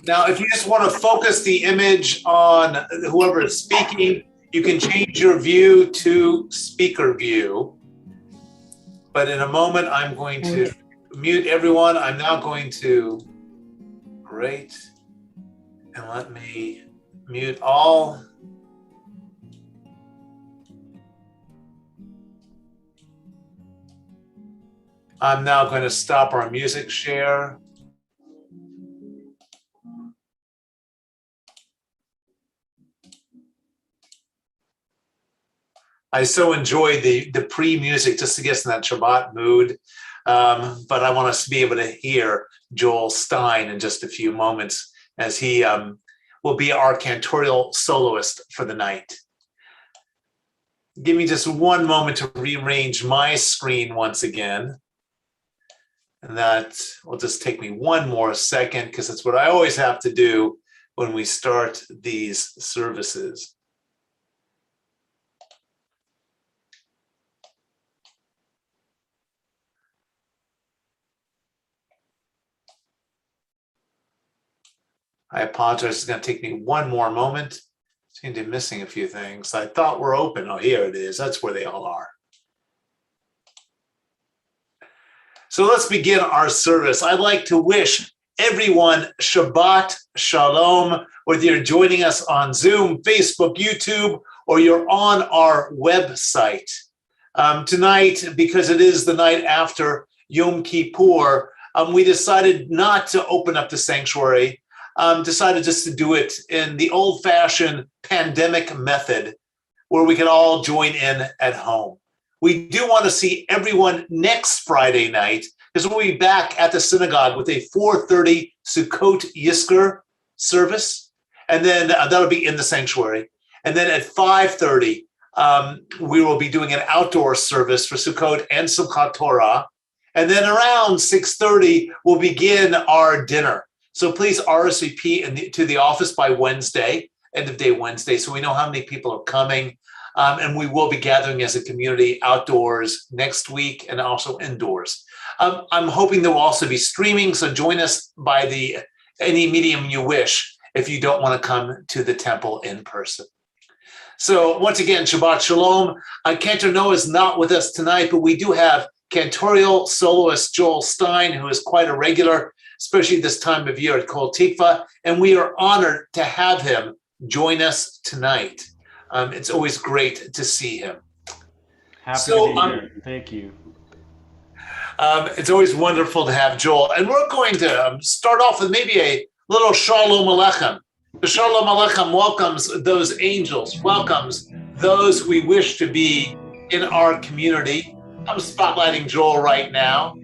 Now, if you just want to focus the image on whoever is speaking, you can change your view to speaker view. But in a moment, I'm going to mute everyone. I'm now going to, great, and let me mute all. I'm now going to stop our music share. I so enjoyed the pre-music just to get us in that Shabbat mood. But I want us to be able to hear Joel Stein in just a few moments as he will be our cantorial soloist for the night. Give me just one moment to rearrange my screen once again. And that will just take me one more second because it's what I always have to do when we start these services. I apologize, it's going to take me one more moment. Seem to be missing a few things. I thought we're open. Oh, here it is. That's where they all are. So let's begin our service. I'd like to wish everyone Shabbat Shalom, whether you're joining us on Zoom, Facebook, YouTube, or you're on our website. Tonight, because it is the night after Yom Kippur, we decided not to open up the sanctuary. Decided just to do it in the old-fashioned pandemic method where we can all join in at home. We do want to see everyone next Friday night because we'll be back at the synagogue with a 4:30 Sukkot Yizkor service, and then that'll be in the sanctuary. And then at 5:30, we will be doing an outdoor service for Sukkot and Simchat Torah. And then around 6:30, we'll begin our dinner. So please RSVP to the office by Wednesday, end of day Wednesday, so we know how many people are coming. And we will be gathering as a community outdoors next week and also indoors. I'm hoping there will also be streaming, so join us by any medium you wish if you don't want to come to the temple in person. So once again, Shabbat Shalom. Cantor Noah is not with us tonight, but we do have cantorial soloist Joel Stein, who is quite a regular, especially this time of year at Kol Tikva, and we are honored to have him join us tonight. It's always great to see him. Happy to be here. Thank you. It's always wonderful to have Joel, and we're going to start off with maybe a little Shalom Aleichem. The Shalom Aleichem welcomes those angels, welcomes those we wish to be in our community. I'm spotlighting Joel right now.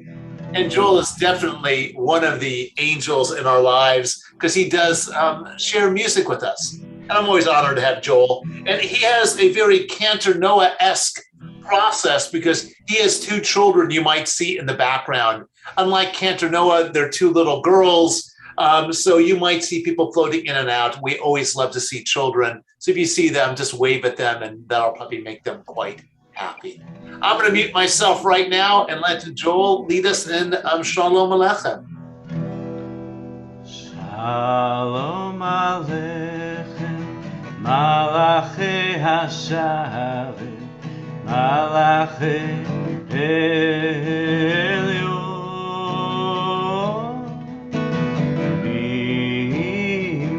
And Joel is definitely one of the angels in our lives because he does share music with us. And I'm always honored to have Joel. And he has a very Cantor Noah-esque process because he has two children you might see in the background. Unlike Cantor Noah, they're two little girls. So you might see people floating in and out. We always love to see children. So if you see them, just wave at them and that'll probably make them quite happy. I'm going to mute myself right now and let Joel lead us in Shalom Aleichem. Shalom Aleichem, Malachei Hashavim, Malachei Elyon,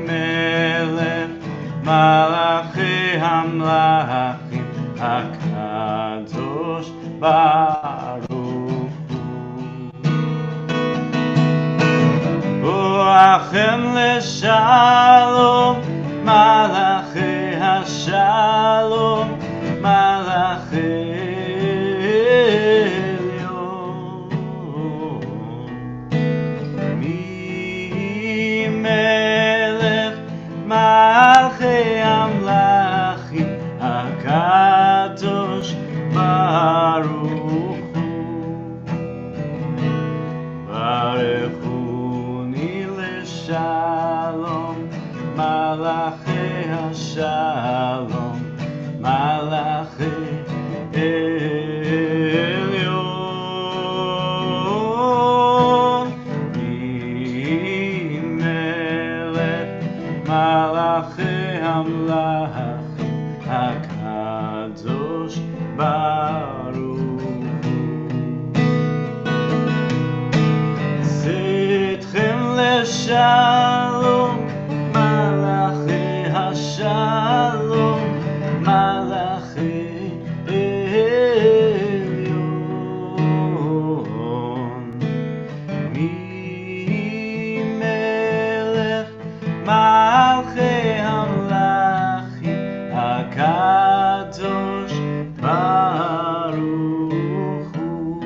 Melech, Malachei Hamlachim, HaKadosh Baruch Hu Boachem Leshalom Malachei HaShalom Malachei Elyon Melech Malachei Amlachim HaKadosh Baruch Hu Barechuni Leshalom Malachei HaShalom Malachei Elyon השלום, מלאכי השלום, מלאכי עליון. ממלך מלכי המלכים, הקדוש ברוך הוא.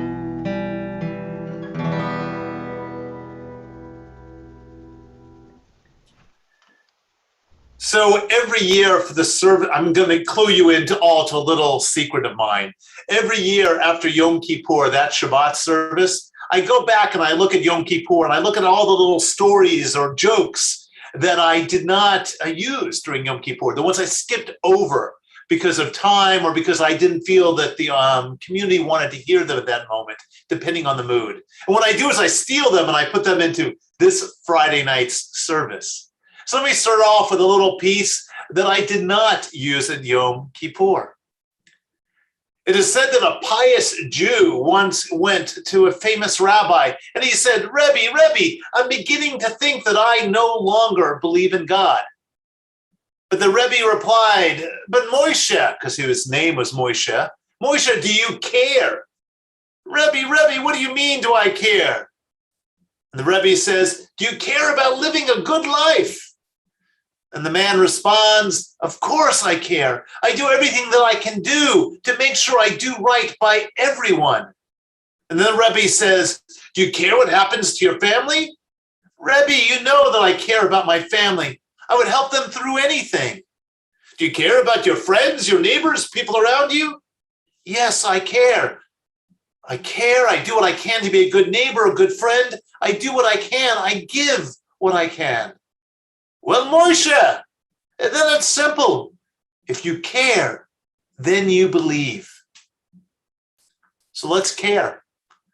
So every year for the service, I'm going to clue you into a little secret of mine. Every year after Yom Kippur, that Shabbat service, I go back and I look at Yom Kippur and I look at all the little stories or jokes that I did not use during Yom Kippur, the ones I skipped over because of time or because I didn't feel that the community wanted to hear them at that moment, depending on the mood. And what I do is I steal them and I put them into this Friday night's service. So let me start off with a little piece that I did not use at Yom Kippur. It is said that a pious Jew once went to a famous rabbi and he said, Rebbe, I'm beginning to think that I no longer believe in God. But the Rebbe replied, but Moshe, because his name was Moshe, Moshe, do you care? Rebbe, what do you mean do I care? And the Rebbe says, do you care about living a good life? And the man responds, of course I care. I do everything that I can do to make sure I do right by everyone. And then the Rebbe says, do you care what happens to your family? Rebbe, you know that I care about my family. I would help them through anything. Do you care about your friends, your neighbors, people around you? Yes, I care. I do what I can to be a good neighbor, a good friend. I do what I can. I give what I can. Well, Moshe, then it's simple. If you care, then you believe. So let's care.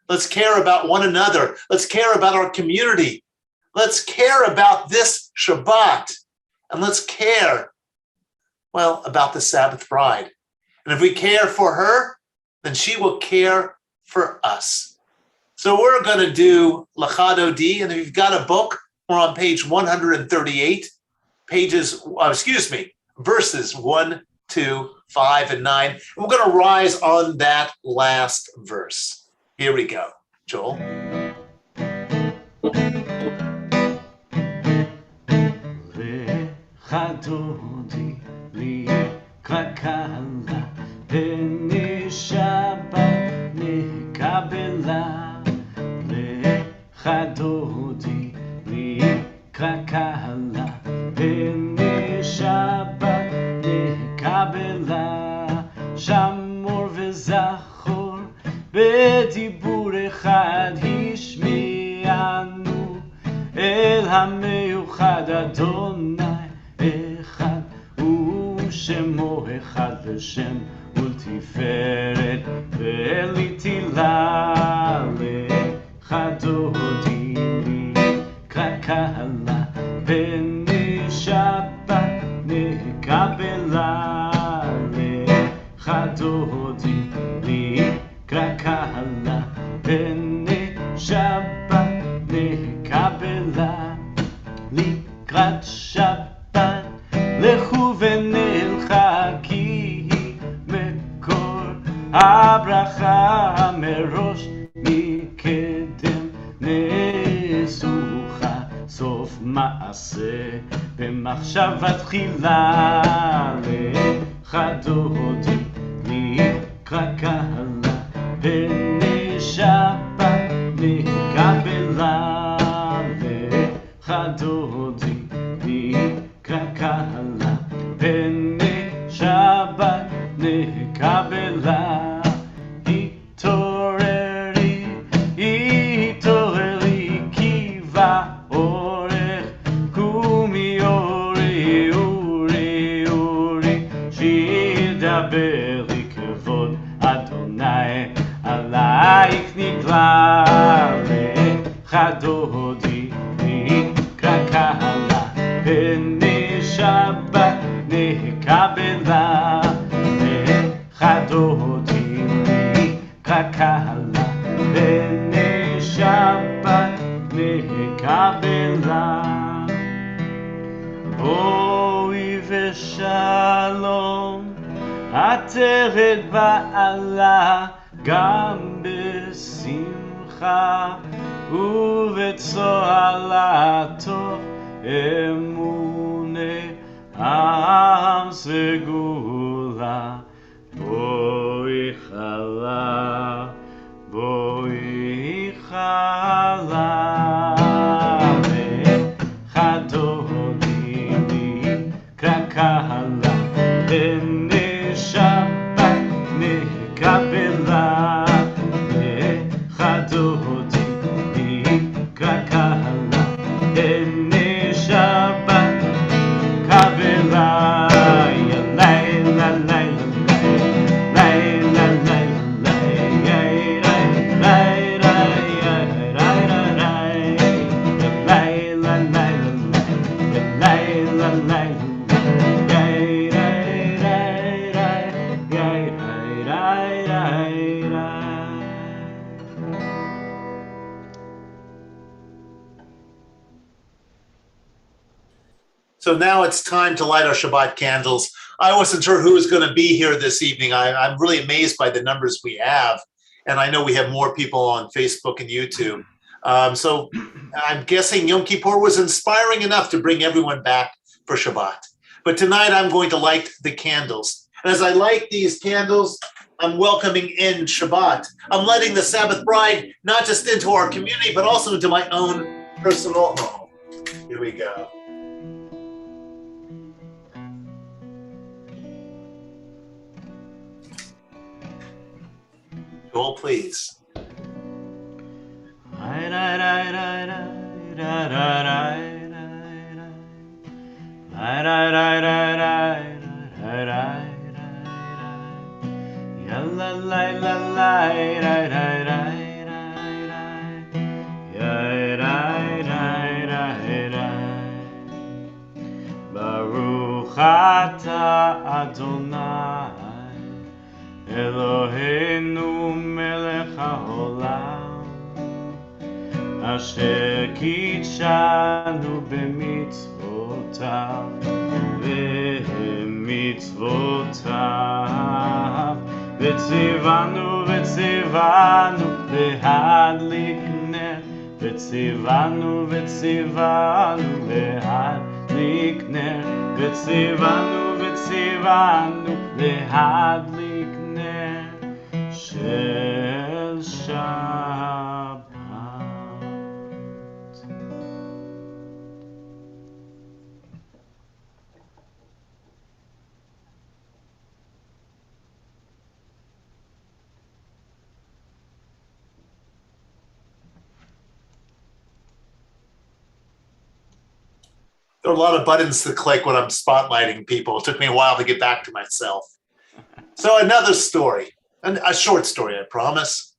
Let's care about one another. Let's care about our community. Let's care about this Shabbat. And let's care, well, about the Sabbath bride. And if we care for her, then she will care for us. So we're going to do Lachado D. And if you've got a book, we're on page 138, verses 1, 2, 5, and 9. And we're going to rise on that last verse. Here we go. Joel. חדודי לי קרקלה ונשבת נקבלה לחדודי לי קרקלה ונשבת נקבלה שמור וזכור בדיבור אחד השמיענו אל המיוחד אדוני אחד ושמו אחד ושם ולתפארת ולתהילה לחדודי לי קרקלה ונשבת נקבלה לחדודי לי קרקלה ונשבת נקבלה לקראת שבת לכו ונלכה כי היא מקור הברכה מראש מקדם נסוכה סוף מעשה במחשבה תחילה לחדודי לי קרקלה ונשבת נקבלה לחדודי לי קרקלה ונשבת נקבלה התעוררי כי באורך קומי אורי שידבר לי כבוד אדוני עלייך נגלה לחדודי לי קרקלה ונשבת נקבלה לחדודי לי קרקלה ונשבת נקבלה עטרת בעלה גם בשמחה ובצוהלתו אמוני עם סגולה בואי חלה בואי חלה וחדוני קרקלה ונשבת נקבלה וחדוני קרקלה ונשבת קבלה יא לילה לילה So now it's time to light our Shabbat candles. I wasn't sure who was going to be here this evening. I'm really amazed by the numbers we have. And I know we have more people on Facebook and YouTube. So I'm guessing Yom Kippur was inspiring enough to bring everyone back for Shabbat. But tonight I'm going to light the candles. And as I light these candles, I'm welcoming in Shabbat. I'm letting the Sabbath bride not just into our community, but also into my own personal home. Here we go. Joel, please. Baruch atah Adonai Eloheinu melech haolam asher kitshanu b'mitzvotav v'mitzvotav v'tzivanu להדליק נר וציוונו להדליק נר וציוונו להדליק נר של שבת. There are a lot of buttons to click when I'm spotlighting people. It took me a while to get back to myself. So another story, a short story, I promise.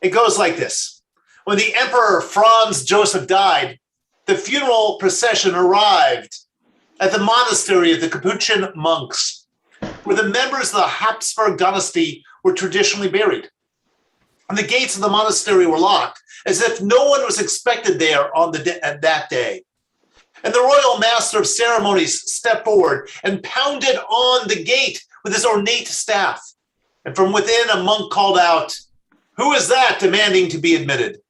It goes like this. When the Emperor Franz Joseph died, the funeral procession arrived at the monastery of the Capuchin monks, where the members of the Habsburg dynasty were traditionally buried. And the gates of the monastery were locked, as if no one was expected there on that day. And the royal master of ceremonies stepped forward and pounded on the gate with his ornate staff. And from within, a monk called out, "Who is that demanding to be admitted?"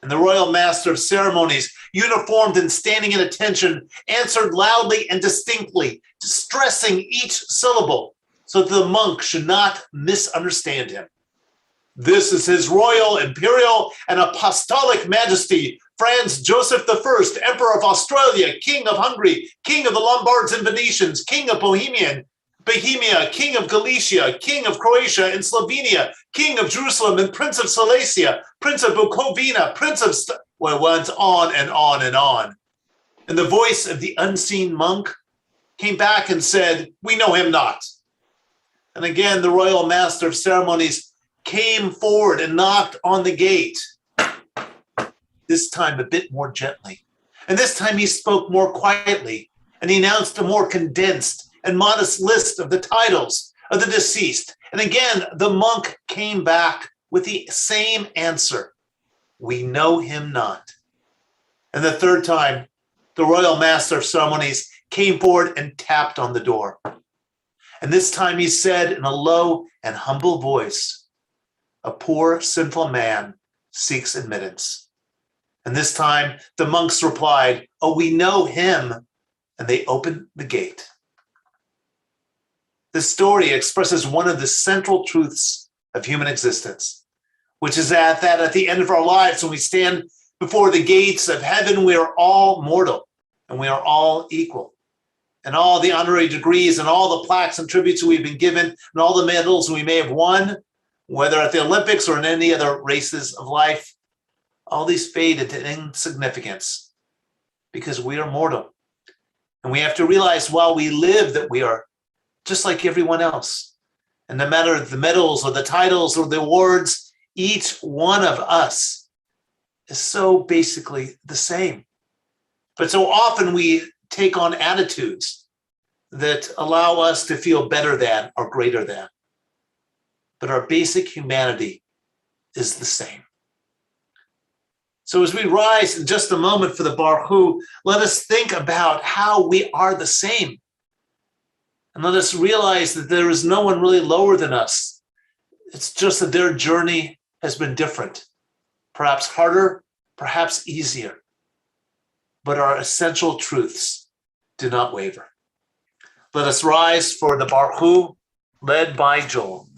And the royal master of ceremonies, uniformed and standing at attention, answered loudly and distinctly, stressing each syllable so that the monk should not misunderstand him. "This is His Royal, Imperial, and Apostolic Majesty, Franz Joseph I, Emperor of Australia, King of Hungary, King of the Lombards and Venetians, King of Bohemia, King of Galicia, King of Croatia and Slovenia, King of Jerusalem and Prince of Silesia, Prince of Bukovina, Prince of..." Well, it went on and on and on. And the voice of the unseen monk came back and said, "We know him not." And again, the royal master of ceremonies came forward and knocked on the gate, this time a bit more gently. And this time he spoke more quietly, and he announced a more condensed and modest list of the titles of the deceased. And again, the monk came back with the same answer: "We know him not." And the third time, the royal master of ceremonies came forward and tapped on the door. And this time he said in a low and humble voice, "A poor, sinful man seeks admittance." And this time the monks replied, "Oh, we know him." And they opened the gate. This story expresses one of the central truths of human existence, which is that at the end of our lives, when we stand before the gates of heaven, we are all mortal and we are all equal. And all the honorary degrees and all the plaques and tributes we've been given and all the medals we may have won, whether at the Olympics or in any other races of life, all these fade into insignificance because we are mortal. And we have to realize while we live that we are just like everyone else. And no matter the medals or the titles or the awards, each one of us is so basically the same. But so often we take on attitudes that allow us to feel better than or greater than. But our basic humanity is the same. So as we rise in just a moment for the Baruch Hu, let us think about how we are the same. And let us realize that there is no one really lower than us. It's just that their journey has been different, perhaps harder, perhaps easier. But our essential truths do not waver. Let us rise for the Baruch Hu, led by Joel.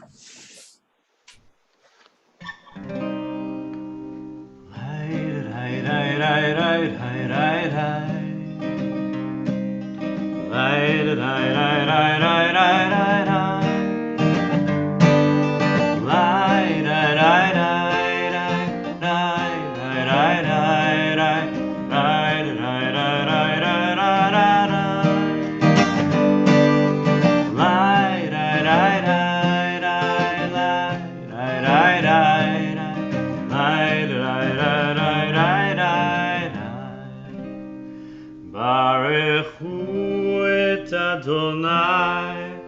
Adonai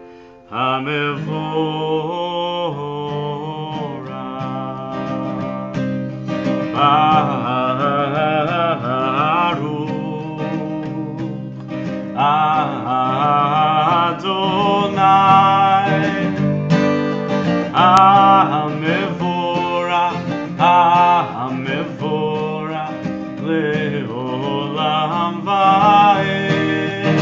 HaMevorach Baruch Adonai HaMevorach Leolam Va'ed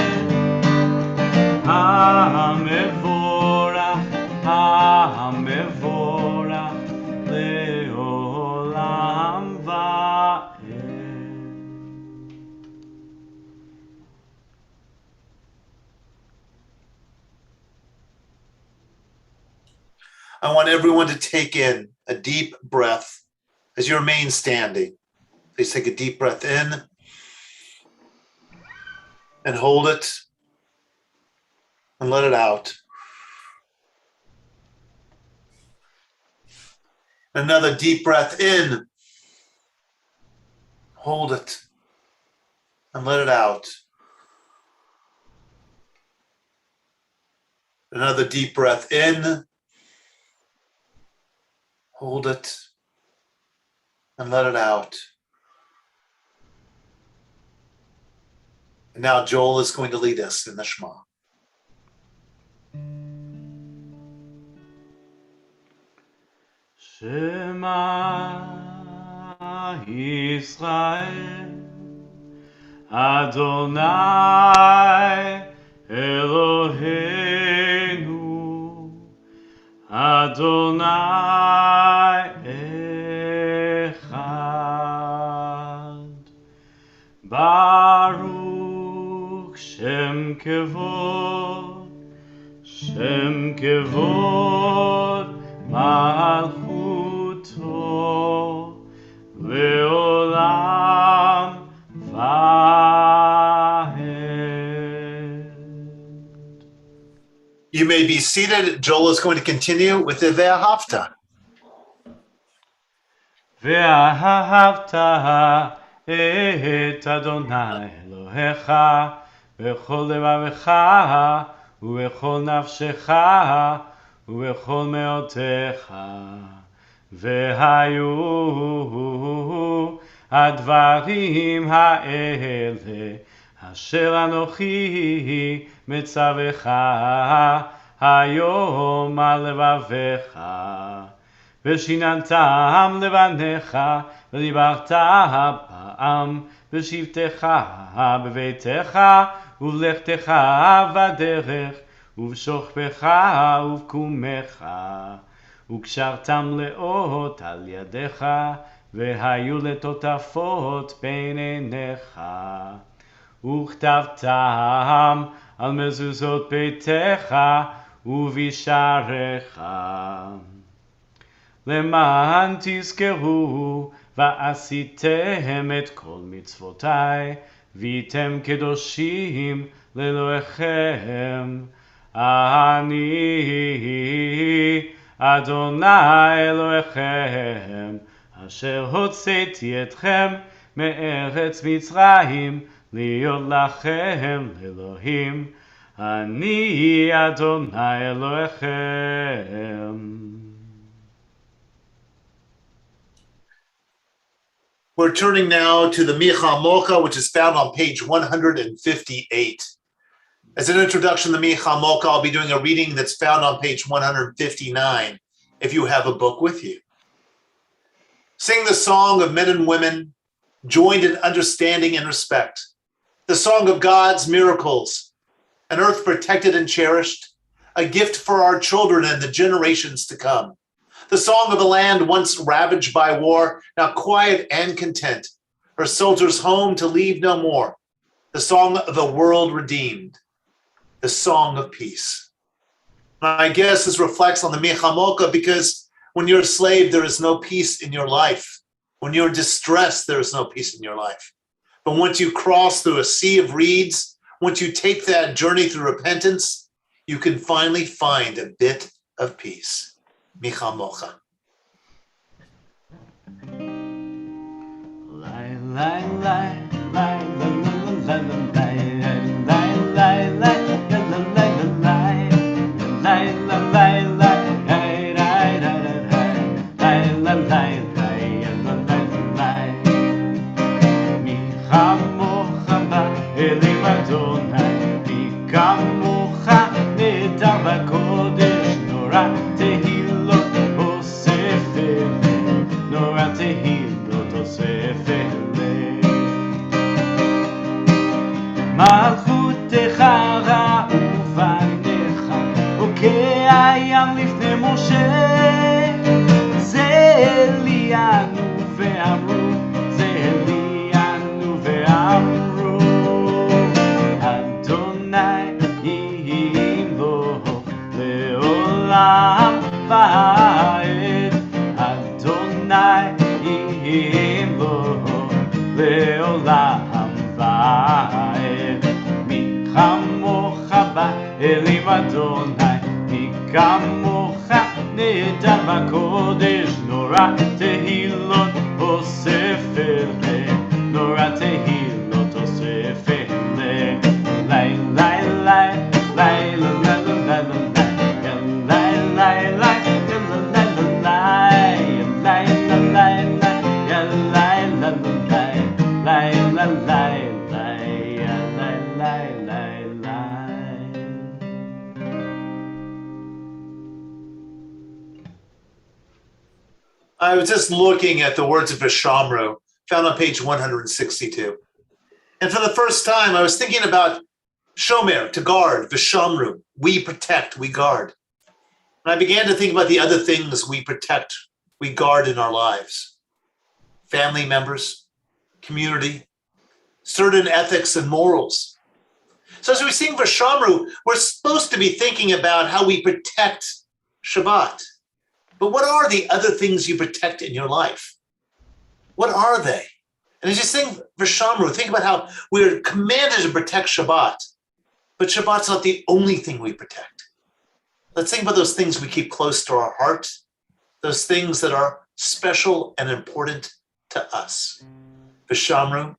HaMevorach Leolam Va'ed. I want everyone to take in a deep breath as you remain standing. Please take a deep breath in and hold it and let it out. Another deep breath in, hold it and let it out. Another deep breath in, hold it and let it out. And now Joel is going to lead us in the Shema. Shema Yisrael Adonai Eloheinu Adonai Echad Baruch Shem Kevod Malchuto Leolam Va'ed. You may be seated. Joel is going to continue with the Ve'ahavta. ואהבת את אדוני אלוהיך בכל לבבך ובכל נפשך ובכל מאודך. והיו הדברים האלה אשר אנוכי מצווך היום על לבביך, ושיננתם לבניך, ודיברת פעם בשבתך, בביתך, ובלכתך בדרך, ובשוכבך ובקומך, וקשרתם לאות על ידיך, והיו לטוטפות בין עיניך, וכתבתם על מזוזות ביתך ובשעריך. למען תזכרו ועשיתם את כל מצוותיי, והייתם קדושים לאלוהיכם. אני אדוני אלוהיכם, אשר הוצאתי אתכם מארץ מצרים, להיות לכם לאלוהים. אני אדוני אלוהיכם. We're turning now to the Micha Mocha, which is found on page 158. As an introduction to the Micha Mocha, I'll be doing a reading that's found on page 159, if you have a book with you. Sing the song of men and women, joined in understanding and respect, the song of God's miracles, an earth protected and cherished, a gift for our children and the generations to come. The song of a land once ravaged by war, now quiet and content, her soldiers home to leave no more. The song of a world redeemed, the song of peace. I guess this reflects on the Micha Mocha, because when you're a slave, there is no peace in your life. When you're distressed, there is no peace in your life. But once you cross through a sea of reeds, once you take that journey through repentance, you can finally find a bit of peace. Micha Mocha. מלכותך ראו בניך, וכהים לפני משה. זה ליאנו ואמרו, זה ליאנו ואמרו, אדוני ימלוך לעולם ועד. אדוני ימלוך לעולם ועד. כמוך באלים אדוני, מי כמוך נדע בקודש. נורא תהילות אוסף אלה, נורא תהילות אוסף אלה. לי לי לי לי לי I was just looking at the words of Vishamru, found on page 162. And for the first time, I was thinking about Shomer, to guard, Vishamru, we protect, we guard. And I began to think about the other things we protect, we guard in our lives. Family members, community, certain ethics and morals. So as we sing Vishamru, we're supposed to be thinking about how we protect Shabbat. But what are the other things you protect in your life? What are they? And as you sing Vishamru, think about how we're commanded to protect Shabbat. But Shabbat's not the only thing we protect. Let's think about those things we keep close to our heart, those things that are special and important to us. Vishamru,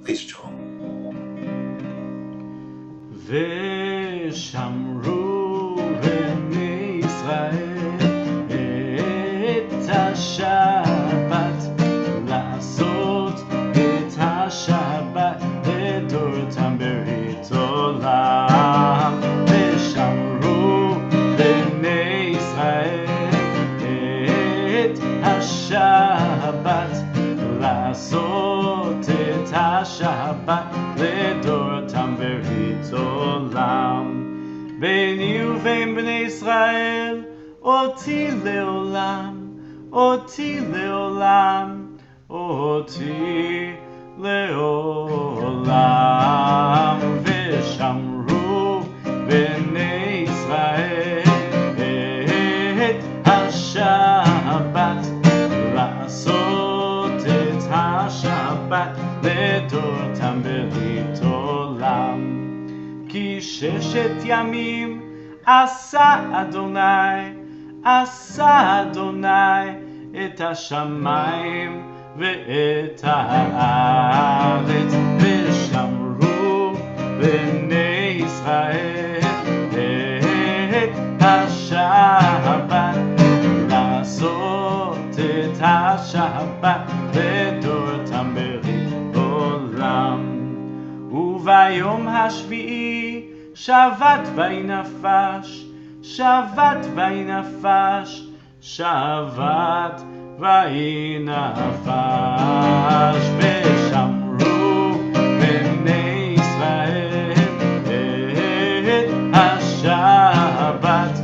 please join. ושמרו בני ישראל את השבת, לעשות את השבת לדורתם ברית עולם. ושמרו לעשות את השבת לדורתם ברית עולם. ביני ובין בני ישראל אותי לעולם, אותי לעולם, אותי לעולם. ושמרו בני ישראל את השבת, לעשות את השבת לדורתם ברית עולם. כי 6 ימים עשה אדוני, עשה אדוני את השמיים ואת הארץ. ושמרו בני ישראל את השבת, לעשות את השבת לדורתם ברית עולם. וביום השביעי שבת וינפש, שבת וינפש, שבת וינפש. ושמרו בני ישראל את השבת,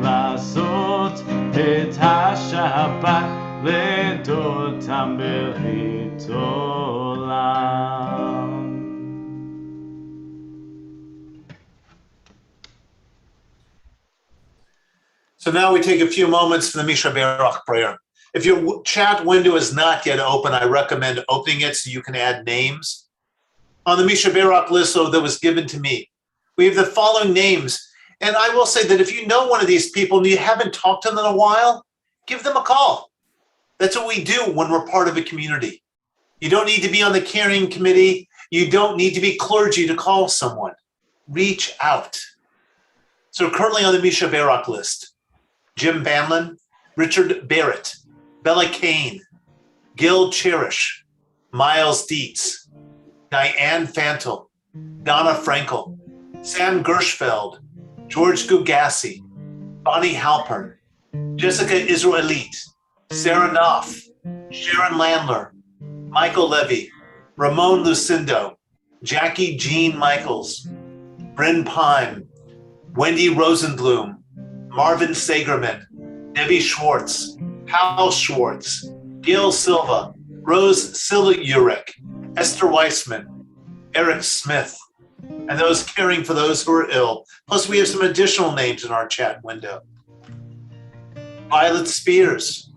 לעשות את השבת לדורתם ברית עולם. So now we take a few moments for the Misha Berach prayer. If your chat window is not yet open, I recommend opening it so you can add names. On the Misha Berach list that was given to me, we have the following names. And I will say that if you know one of these people and you haven't talked to them in a while, give them a call. That's what we do when we're part of a community. You don't need to be on the carrying committee. You don't need to be clergy to call someone. Reach out. So currently on the Misha Berach list, Jim Banlin, Richard Barrett, Bella Kane, Gil Cherish, Miles Dietz, Diane Fantel, Donna Frankel, Sam Gershfeld, George Gugassi, Bonnie Halpern, Jessica Israelite, Sarah Knopf, Sharon Landler, Michael Levy, Ramon Lucindo, Jackie Jean Michaels, Bryn Pime, Wendy Rosenblum, Marvin Sagerman, Debbie Schwartz, Hal Schwartz, Gail Silva, Rose Silurek, Esther Weissman, Eric Smith, and those caring for those who are ill. Plus, we have some additional names in our chat window. Violet Spears,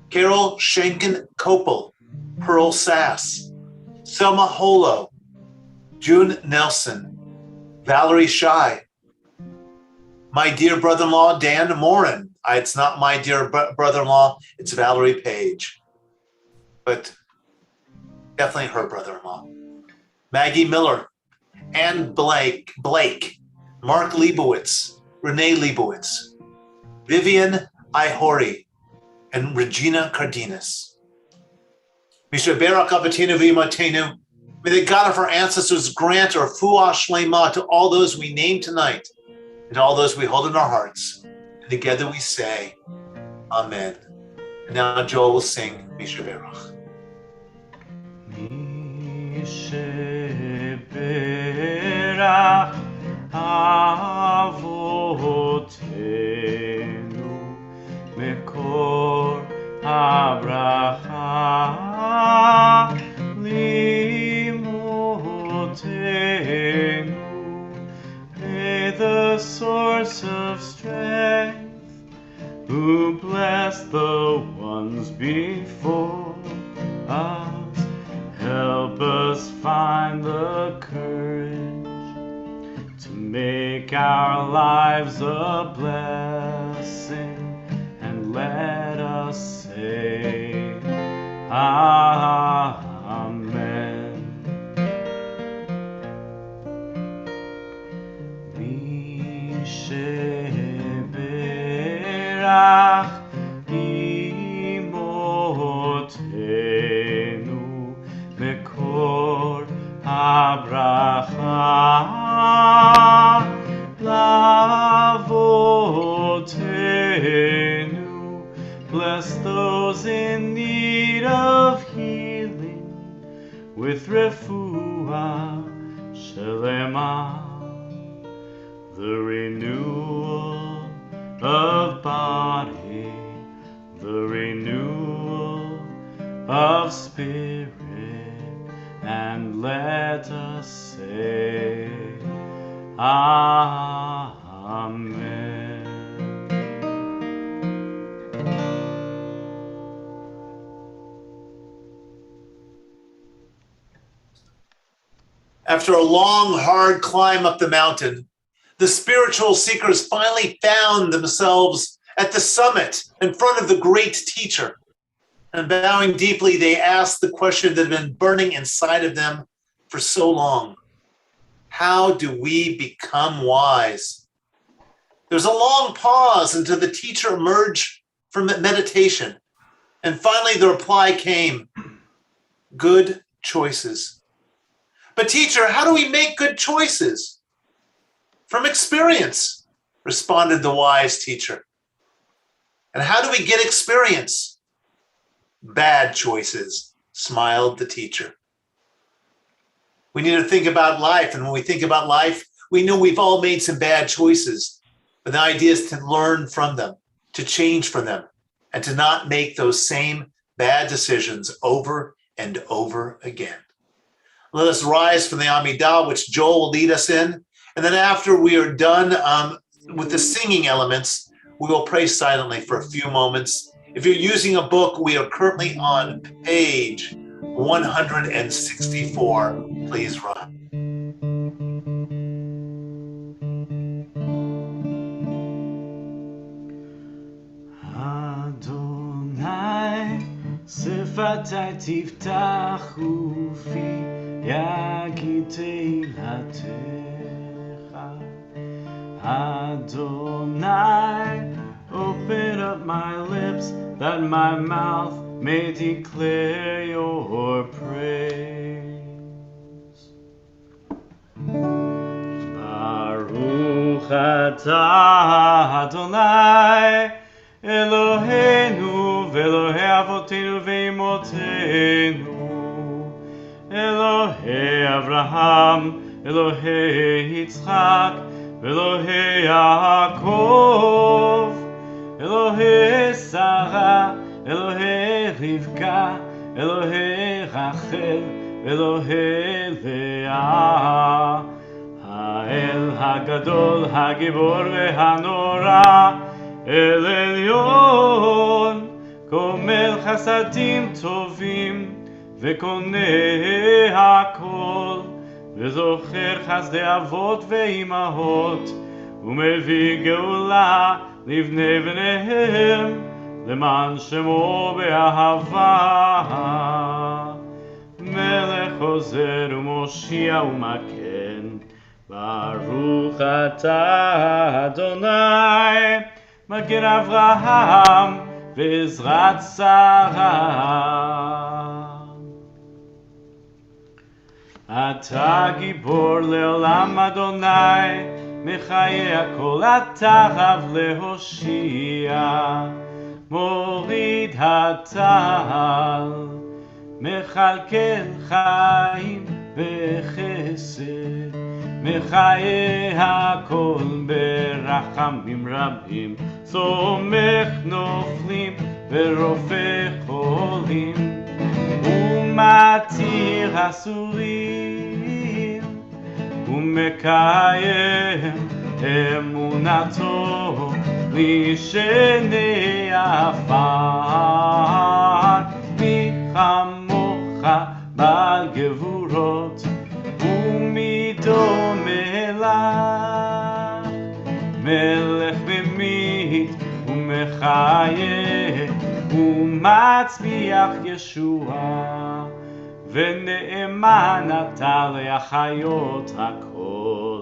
Carol Schenken-Kopel, Pearl Sass, Selma Holo, June Nelson, Valerie Shy, my dear brother-in-law, Dan Morin. It's not my dear brother-in-law, it's Valerie Page, but definitely her brother-in-law. Maggie Miller, Ann Blake, Mark Leibowitz, Renee Leibowitz, Vivian Ihori, and Regina Cardenas. Misha Barak Abatenu V'Imatenu, may the God of our ancestors grant our Fuah Shlema to all those we name tonight, and all those we hold in our hearts. And together we say, Amen. And now Joel will sing Misha Berach. Misha Berach Avotenu Mekor HaBracha Limotenu, the source of strength, who bless the ones before us. Help us find the courage to make our lives a blessing, and let us say, Amen. Sheberach imotenu mekor habracha lavotenu. Bless those in need of healing, with refuah shelema, the renewal of body, the renewal of spirit, and let us say, Amen. After a long, hard climb up the mountain, the spiritual seekers finally found themselves at the summit in front of the great teacher. And bowing deeply, they asked the question that had been burning inside of them for so long. How do we become wise? There's a long pause until the teacher emerged from meditation. And finally, the reply came, good choices. But teacher, how do we make good choices? From experience, responded the wise teacher. And how do we get experience? Bad choices, smiled the teacher. We need to think about life. And when we think about life, we know we've all made some bad choices. But the idea is to learn from them, to change from them, and to not make those same bad decisions over and over again. Let us rise from the Amidah, which Joel will lead us in. And then after we are done with the singing elements, we will pray silently for a few moments. If you're using a book, we are currently on page 164. Please run. Adonai, שפתי תפתח ופי יגיד תהילתך. Adonai, open up my lips that my mouth may declare your praise. Baruch atah Adonai, Eloheinu ve'Elohei avotenu ve'imotenu, Elohei Avraham, Elohei Yitzchak, Elohei Yaakov, Elohei Sarah, Elohei Rivka, Elohei Rachel, Elohei Leah, Ha'el Hagadol, Hagibor ve'Hanora, El Elyon, Gomel Chasadim Tovim, וקונה הכל, וזוכר חסדי אבות ואימהות, ומביא גאולה לבני בניהם, למען שמו באהבה. מלך עוזר ומושיע ומגן, ברוך אתה אדוני, מגן אברהם ועזרת שרה. אתה גיבור לעולם אדוני, מחיה הכל אתה רב להושיע, מוריד הטל, מכלכל חיים וחסד, מחיה הכל ברחמים רבים, סומך נופלים ורופא חולים, ומתיר אסורים, ומקיים אמונתו לשני עפר. מי כמוך בעל גבורות, ומי דומה לך, מלך ממית ומחיה, ומצמיח ישועה, ונאמן אתה להחיות הכל.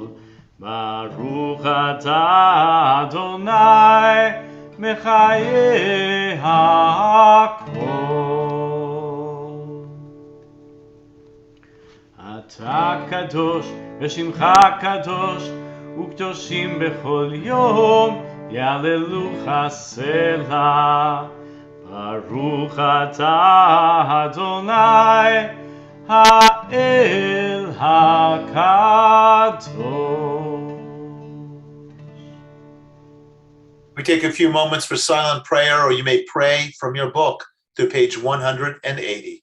ברוך אתה אדוני, מחיה הכל. אתה קדוש ושמך קדוש, וקדושים בכל יום יעללוך סלה. ברוך אתה אדוני, האל הקדוש. We take a few moments for silent prayer, or you may pray from your book through page 180.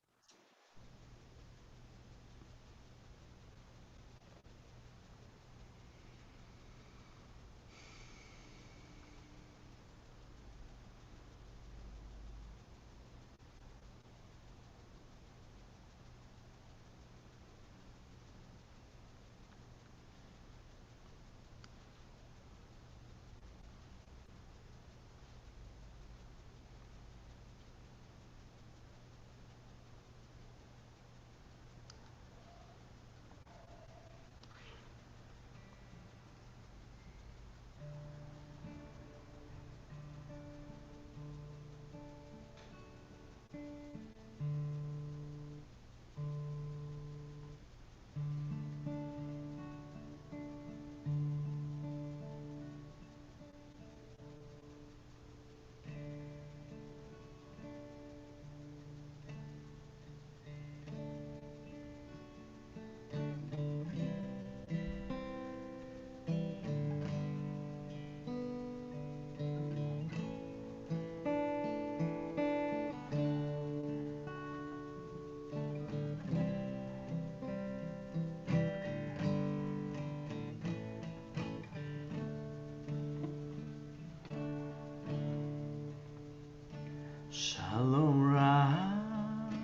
שלום רב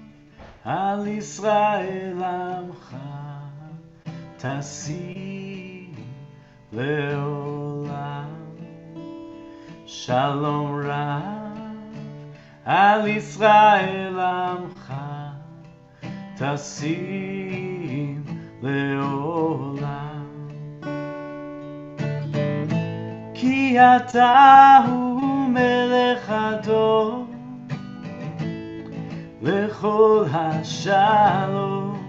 על ישראל עמך תשים לעולם. שלום רב על ישראל עמך תשים לעולם. כי אתה הוא מלך הדור לכל השלום.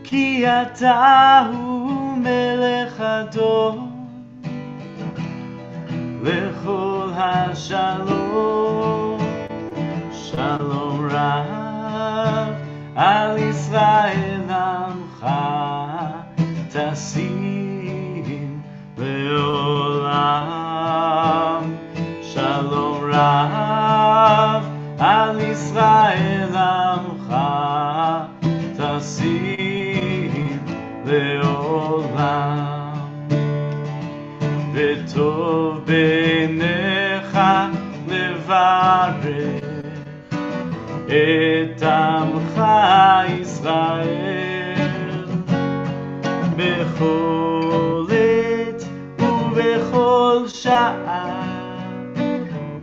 כי אתה הוא מלך הדור לכל השלום. שלום רב על ישראל עמך תשים לעולם. שלום רב על ישראל עמך תשים לעולם. וטוב בעיניך לברך את עמך ישראל בכל עת ובכל שעה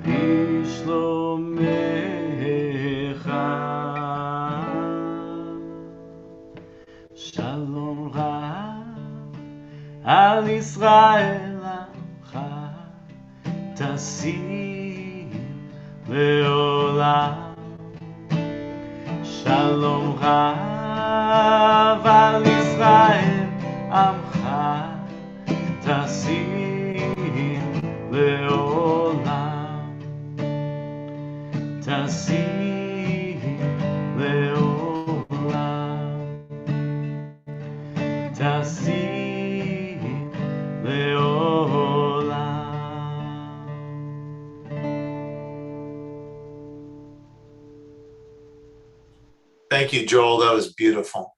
בשלומך. שלום רב על ישראל עמך תשים לעולם. שלום רב על ישראל עמך תשים לעולם. תשים לעולם. תשים לעולם. Thank you, Joel. That was beautiful.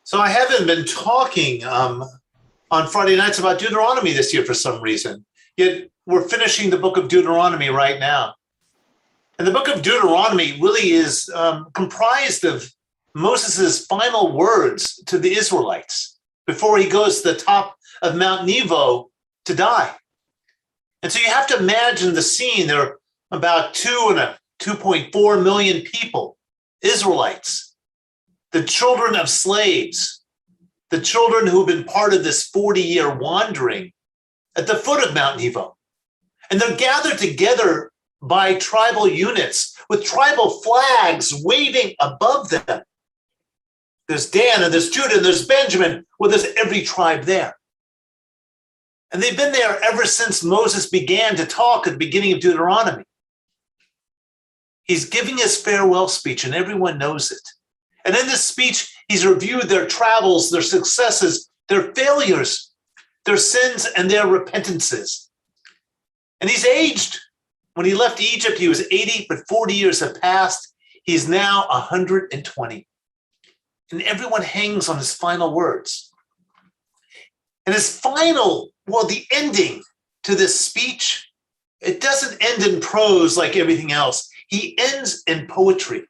So I haven't been talking on Friday nights about Deuteronomy this year for some reason. Yet we're finishing the book of Deuteronomy right now. And the book of Deuteronomy really is comprised of Moses' final words to the Israelites before he goes to the top of Mount Nebo to die. And so you have to imagine the scene. There are about 2.4 million people, Israelites, the children of slaves, the children who've been part of this 40-year wandering at the foot of Mount Nebo. And they're gathered together by tribal units with tribal flags waving above them. There's Dan and there's Judah and there's Benjamin. Well, there's every tribe there. And they've been there ever since Moses began to talk at the beginning of Deuteronomy. He's giving his farewell speech, and everyone knows it. And in this speech, he's reviewed their travels, their successes, their failures, their sins, and their repentances. And he's aged. When he left Egypt, he was 80, but 40 years have passed. He's now 120. And everyone hangs on his final words. And his the ending to this speech, it doesn't end in prose like everything else. He ends in poetry.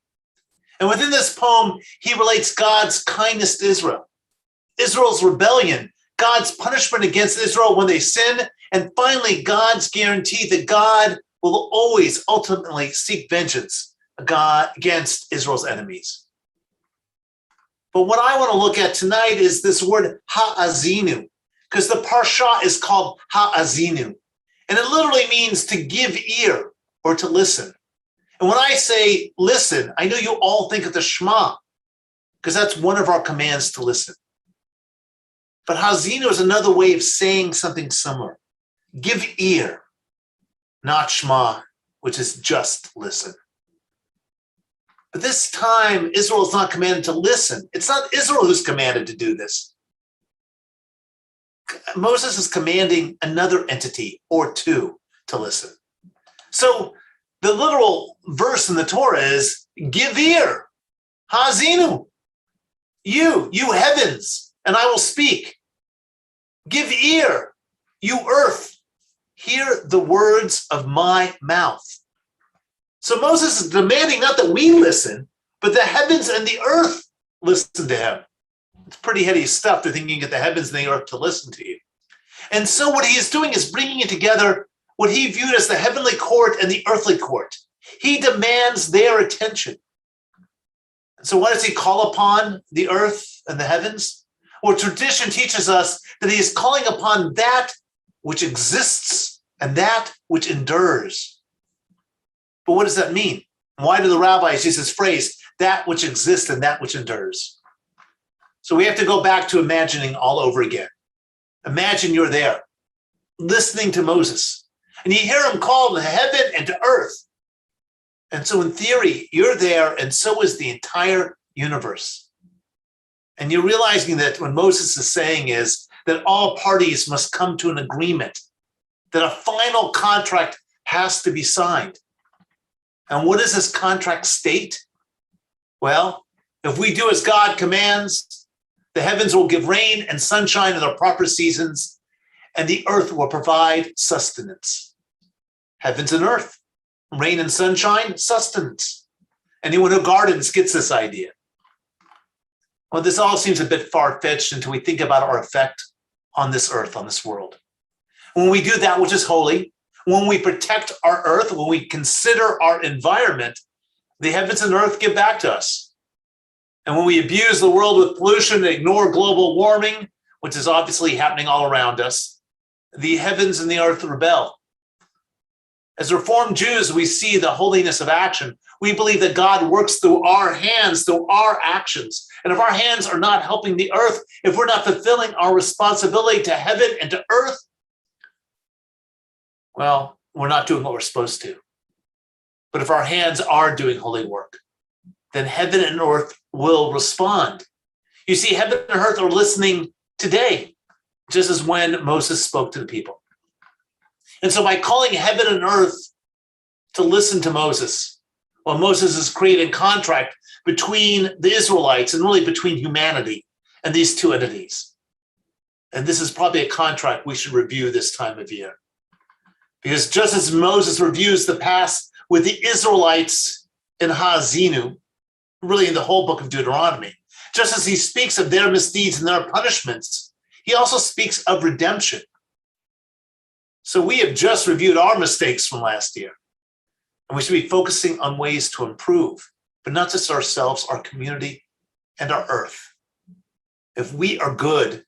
And within this poem, he relates God's kindness to Israel, Israel's rebellion, God's punishment against Israel when they sin, and finally, God's guarantee that God will always ultimately seek vengeance against Israel's enemies. But what I want to look at tonight is this word ha'azinu, because the parsha is called ha'azinu, and it literally means to give ear or to listen. And when I say listen, I know you all think of the Shema, because that's one of our commands to listen. But ha'azinu is another way of saying something similar. Give ear, not Shema, which is just listen. But this time, Israel is not commanded to listen. It's not Israel who's commanded to do this. Moses is commanding another entity or two to listen. So the literal verse in the Torah is, give ear, ha'azinu, you heavens, and I will speak. Give ear, you earth, hear the words of my mouth. So Moses is demanding not that we listen, but the heavens and the earth listen to him. It's pretty heady stuff to think you can get the heavens and the earth to listen to you. And so what he is doing is bringing it together, what he viewed as the heavenly court and the earthly court. He demands their attention. And so why does he call upon the earth and the heavens? Well, tradition teaches us that he is calling upon that which exists and that which endures. But what does that mean? Why do the rabbis use this phrase, that which exists and that which endures? So we have to go back to imagining all over again. Imagine you're there, listening to Moses, and you hear him call to heaven and to earth. And so in theory, you're there, and so is the entire universe. And you're realizing that what Moses is saying is that all parties must come to an agreement, that a final contract has to be signed. And what does this contract state? Well, if we do as God commands, the heavens will give rain and sunshine in their proper seasons, and the earth will provide sustenance. Heavens and earth, rain and sunshine, sustenance. Anyone who gardens gets this idea. Well, this all seems a bit far-fetched until we think about our effect on this earth, on this world. When we do that which is holy, when we protect our earth, when we consider our environment, the heavens and earth give back to us. And when we abuse the world with pollution and ignore global warming, which is obviously happening all around us, the heavens and the earth rebel. As Reformed Jews, we see the holiness of action. We believe that God works through our hands, through our actions. And if our hands are not helping the earth, if we're not fulfilling our responsibility to heaven and to earth, well, we're not doing what we're supposed to. But if our hands are doing holy work, then heaven and earth will respond. You see, heaven and earth are listening today, just as when Moses spoke to the people. And so by calling heaven and earth to listen to Moses, well, Moses is creating a contract between the Israelites and really between humanity and these two entities. And this is probably a contract we should review this time of year. Because just as Moses reviews the past with the Israelites in Ha'azinu, really in the whole book of Deuteronomy, just as he speaks of their misdeeds and their punishments, he also speaks of redemption. So we have just reviewed our mistakes from last year, and we should be focusing on ways to improve, but not just ourselves, our community, and our earth. If we are good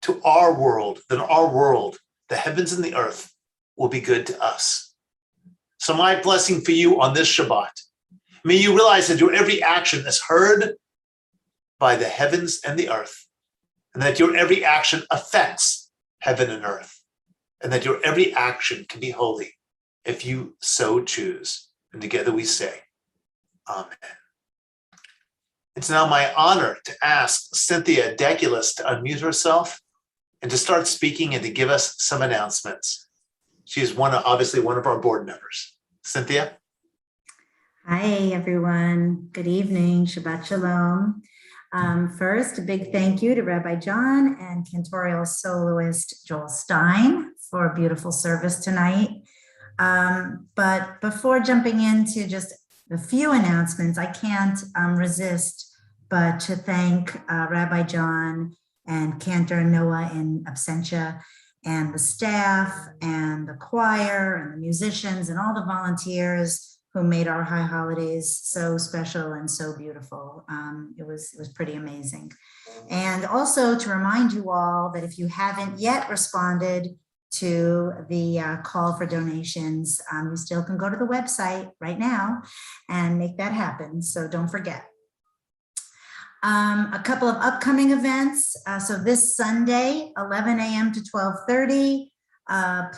to our world, then our world, the heavens and the earth, will be good to us. So my blessing for you on this Shabbat, may you realize that your every action is heard by the heavens and the earth, and that your every action affects heaven and earth, and that your every action can be holy if you so choose. And together we say, Amen. It's now my honor to ask Cynthia Deculis to unmute herself and to start speaking and to give us some announcements. She's obviously one of our board members. Cynthia? Hi, everyone. Good evening. Shabbat Shalom. First, a big thank you to Rabbi John and cantorial soloist Joel Stein for a beautiful service tonight. But before jumping into just a few announcements, I can't resist but to thank Rabbi John and Cantor and Noah in absentia, and the staff and the choir and the musicians and all the volunteers who made our high holidays so special and so beautiful. It was pretty amazing. And also to remind you all that if you haven't yet responded to the call for donations, you still can go to the website right now and make that happen. So don't forget. A couple of upcoming events. So this Sunday, 11 a.m. to 12:30,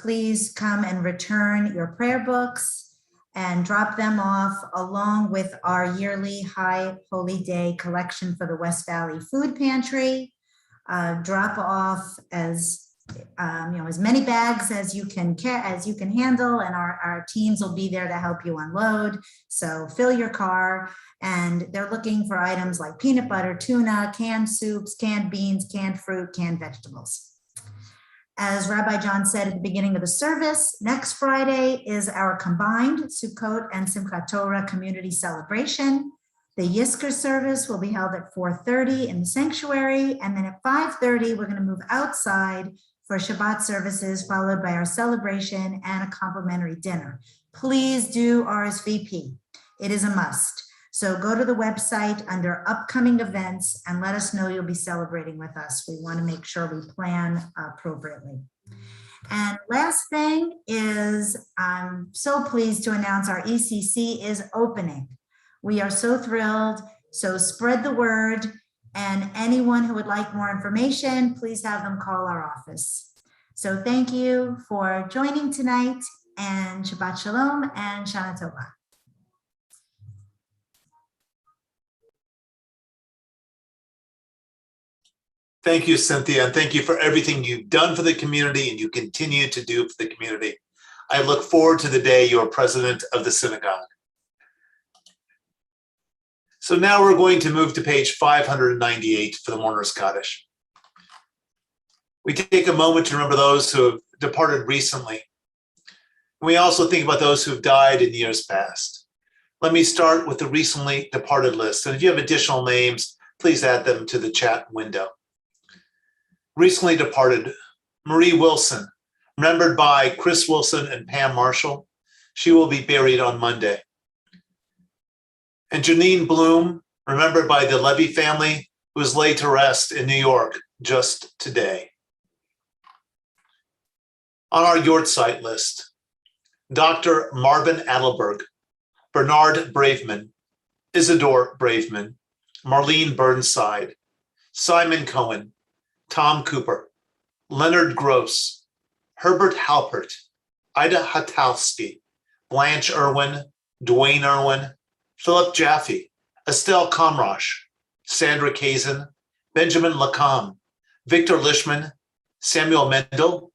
please come and return your prayer books and drop them off along with our yearly High Holy Day collection for the West Valley Food Pantry. Drop off as many bags as you can handle, and our teams will be there to help you unload. So fill your car, and they're looking for items like peanut butter, tuna, canned soups, canned beans, canned fruit, canned vegetables. As Rabbi John said at the beginning of the service, next Friday is our combined Sukkot and Simchat Torah community celebration. The Yizkor service will be held at 4:30 in the sanctuary, and then at 5:30, we're going to move outside for Shabbat services, followed by our celebration and a complimentary dinner. Please do RSVP. It is a must. So go to the website under upcoming events and let us know you'll be celebrating with us. We want to make sure we plan appropriately. And last thing is, I'm so pleased to announce our ECC is opening. We are so thrilled. So spread the word, and anyone who would like more information, please have them call our office. So thank you for joining tonight, and Shabbat Shalom and Shana Tova. Thank you, Cynthia, and thank you for everything you've done for the community and you continue to do for the community. I look forward to the day you're president of the synagogue. So now we're going to move to page 598 for the Mourner's Kaddish. We take a moment to remember those who have departed recently. We also think about those who have died in years past. Let me start with the recently departed list. And if you have additional names, please add them to the chat window. Recently departed, Marie Wilson, remembered by Chris Wilson and Pam Marshall. She will be buried on Monday. And Janine Bloom, remembered by the Levy family, who was laid to rest in New York just today. On our Yortzeit list, Dr. Marvin Adelberg, Bernard Braveman, Isidore Braveman, Marlene Burnside, Simon Cohen, Tom Cooper, Leonard Gross, Herbert Halpert, Ida Hatalski, Blanche Irwin, Dwayne Irwin, Philip Jaffe, Estelle Komrosh, Sandra Kazin, Benjamin Lacombe, Victor Lishman, Samuel Mendel,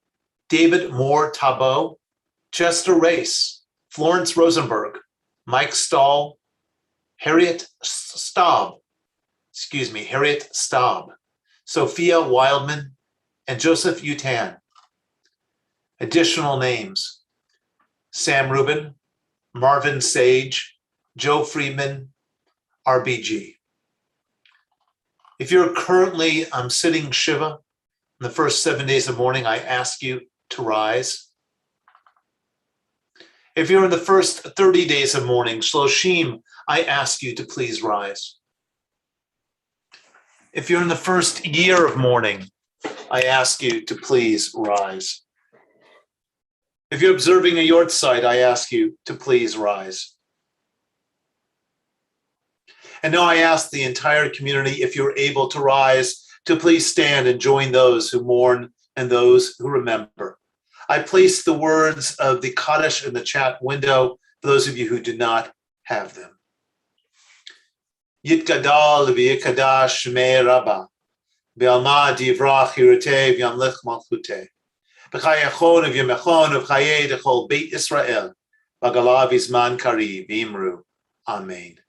David Moore Tabot, Chester Race, Florence Rosenberg, Mike Stahl, Harriet Staub, Sophia Wildman, and Joseph Utan. Additional names: Sam Rubin, Marvin Sage, Joe Friedman, RBG. If you're currently sitting Shiva in the first 7 days of mourning, I ask you to rise. If you're in the first 30 days of mourning, Shloshim, I ask you to please rise. If you're in the first year of mourning, I ask you to please rise. If you're observing a Yortzeit, I ask you to please rise. And now I ask the entire community, if you're able to rise, to please stand and join those who mourn and those who remember. I place the words of the Kaddish in the chat window for those of you who do not have them. Yitgadal v'yikadash shmei Rabba. V'alma divrach hirutei v'yamlech malchutei. V'chayachon v'yamechon v'chayei dechol Beit Israel. V'galav izman kari v'imru. Amen.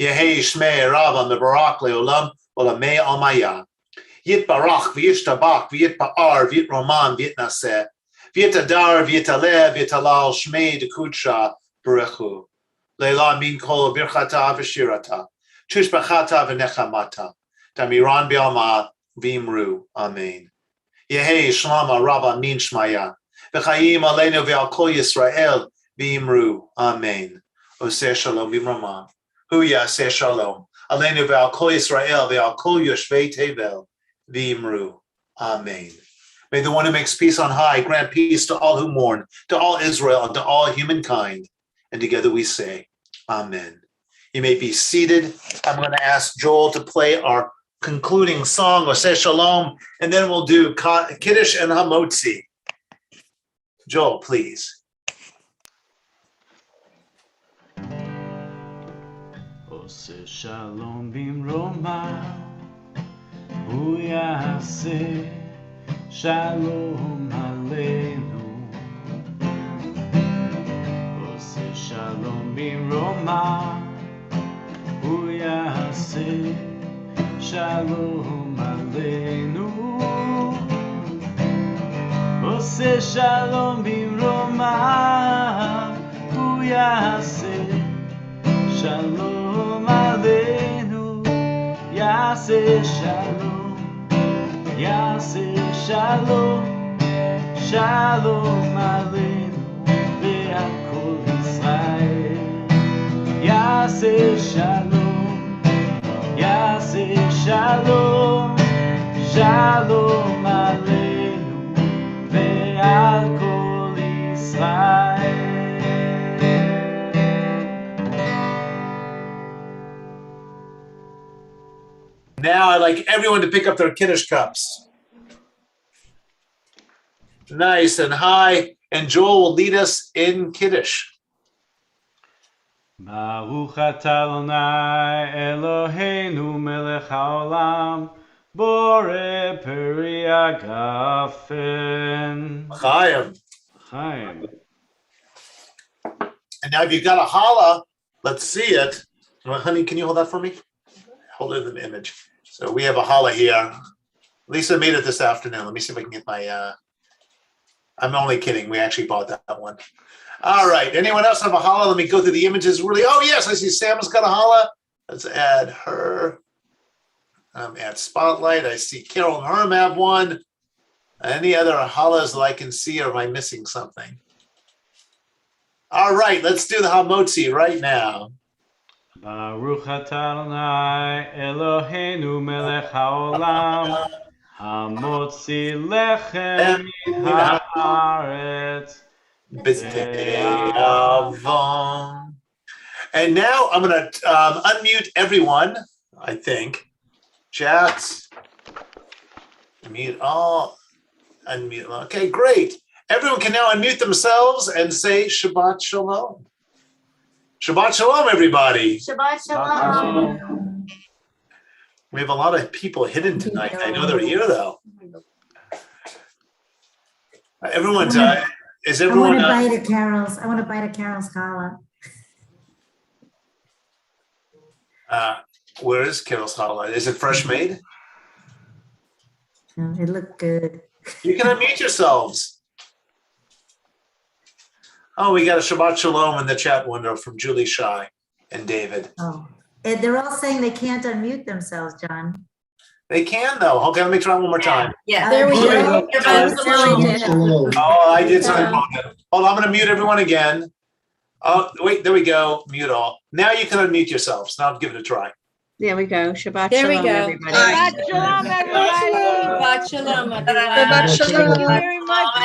Yehei shmei Rabba mebarak leolam olamei almaya. Yitbarach v'yishtabach v'yitpa'ar v'yitroman v'yitnaseh. V'yitadar v'yitaleh v'yitalal shmei dekudsha berechu. Leila min kol birchata v'shirata. Tushbachata v'nechamata. Damiran bi'alma v'imru. Amen. Yehei shlama Rabba min shmaya. V'chayim aleinu v'al kol Yisrael v'imru. Amen. Oseh shalom b'mrama. Hu yaseh shalom. Aleinu v'al kol Yisrael v'al kol yoshvei tevel v'imru. Amen. May the one who makes peace on high grant peace to all who mourn, to all Israel, and to all humankind. And together we say, Amen. You may be seated. I'm going to ask Joel to play our concluding song, Oseh Shalom, and then we'll do Kiddush and Hamotzi. Joel, please. Oseh Shalom bimroma, Hu yaseh Shalom aleinu. Oseh Shalom bimroma, Hu yaseh Shalom aleinu. Oseh Shalom bimroma, Hu yaseh Shalom aleinu. Yaseh Shalom, Yaseh Shalom, Shalom aleinu ve'al kol Yisrael. Yaseh Shalom, Yaseh Shalom, Shalom aleinu ve'al kol Yisrael. Now I'd like everyone to pick up their Kiddush cups. Nice and high. And Joel will lead us in Kiddush. Baruch atah Adonai Eloheinu melech haolam borei peri hagafen. Chaim. Chaim. And now if you've got a challah, let's see it. Honey, can you hold that for me? Hold it in the image. So we have a challah here. Lisa made it this afternoon. Let me see if I can get my, I'm only kidding. We actually bought that one. All right. Anyone else have a challah? Let me go through the images really. Oh, yes. I see Sam's got a challah. Let's add her. Add spotlight. I see Carol and Herm have one. Any other challahs that I can see, or am I missing something? All right. Let's do the hamotzi right now. Baruch atah Adonai Eloheinu melech haolam hamotzi lechem min haaretz. And now I'm going to unmute everyone, I think. Chats. Unmute all. Unmute. Okay, great. Everyone can now unmute themselves and say Shabbat Shalom. Shabbat Shalom, everybody. Shabbat Shalom. We have a lot of people hidden tonight. I know they're here, though. Everyone's, is everyone? I want to bite a Carol's challah. Where is Carol's challah? Is it fresh made? No, it looked good. You can unmute yourselves. Oh, we got a Shabbat Shalom in the chat window from Julie Shai and David. Oh, and they're all saying they can't unmute themselves, John. They can, though. Okay, let me try one more time. Yeah, there we go. Oh, I did something wrong. Hold on, I'm going to mute everyone again. Oh, wait, there we go. Mute all. Now you can unmute yourselves. Now give it a try. There we go. Shabbat There we shalom, go. everybody. Shabbat shalom, everybody. Shabbat shalom, everybody. Shabbat shalom. Thank you very much.